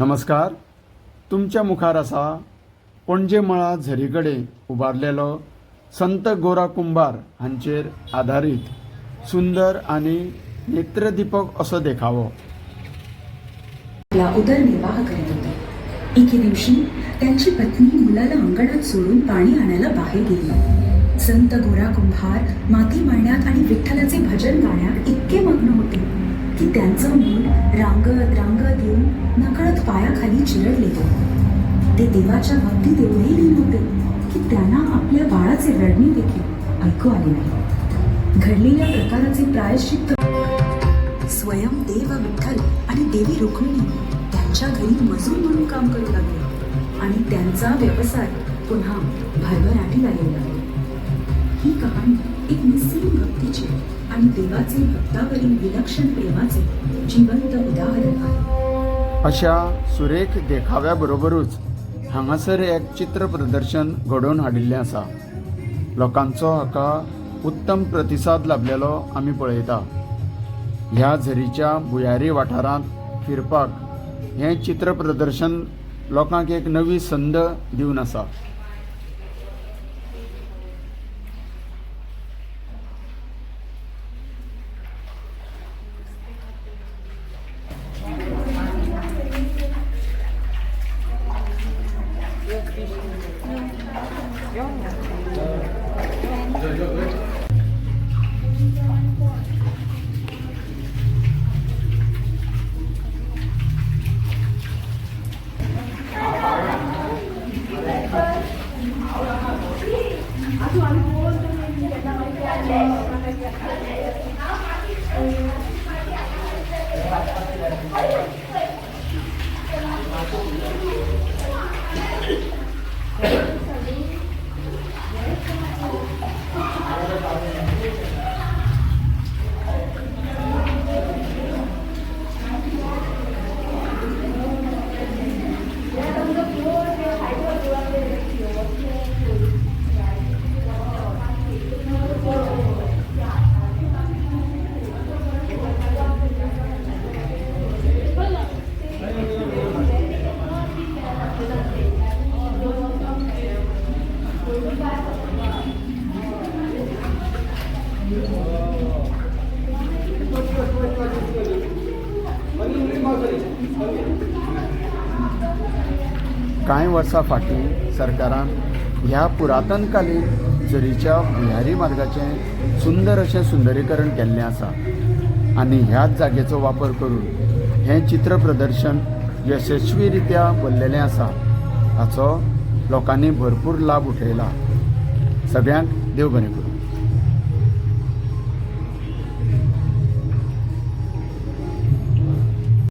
नमस्कार. तुमच्या मुखार आसा पणजे मळा झरी उबारलेलो संत गोरा कुंभार हांचेर आधारित सुंदर आणि नेत्रदीपक असो देखावो. उदरनिर्वाह करीत होते. एके दिवशी त्यांची पत्नी मुलाला अंगणात सोडून पाणी आणायला बाहेर गेली. संत गोरा कुंभार माती मळण्यात आणि विठ्ठलाचे भजन गाण्यात इतके मग्न होते की त्यांचं मूल रांगत रांगत येऊन नकळत पायाखाली चिरडले गेले. ते देवाच्या भक्तीत एवढे लीन होते की त्यांना आपल्या बाळाचे रडणे देखील ऐकू आले नाही. घडलेल्या प्रकाराचे प्रायश्चित्त स्वयं देव विठ्ठल आणि देवी रुक्मिणी त्यांच्या घरी मजूर म्हणून काम करू लागले आणि त्यांचा व्यवसाय पुन्हा भरभराटीला येऊ लागला. ही कहाणी एक निस्सीम भक्तीची आणि देवाचे भक्तावरील विलक्षण प्रेमाचे जिवंत उदाहरण आहे. अशा सुरेख देखाव्याबरोबरूच हांगासर एक चित्र प्रदर्शन घडोवन हाडिल्लें आसा. लोकांचो हाका उत्तम प्रतिसाद लाभलेलो आमी पळयता. ह्या झरीच्या भुयारी वाठारांत फिरपाक हें चित्र प्रदर्शन लोकांक एक नवी संद दिवन आसा. कांय वर्सां फाटीं सरकारान ह्या पुरातनकालीन झरीच्या भुयारी मार्गाचें सुंदर अशें सुंदरीकरण केल्लें आसा आनी ह्याच जागेचो वापर करून हें चित्र प्रदर्शन यशस्वी रित्या भरलेलें आसा. हाचो लोकांनी भरपूर लाभ उठयला. सगळ्यांक देव बरें करूं.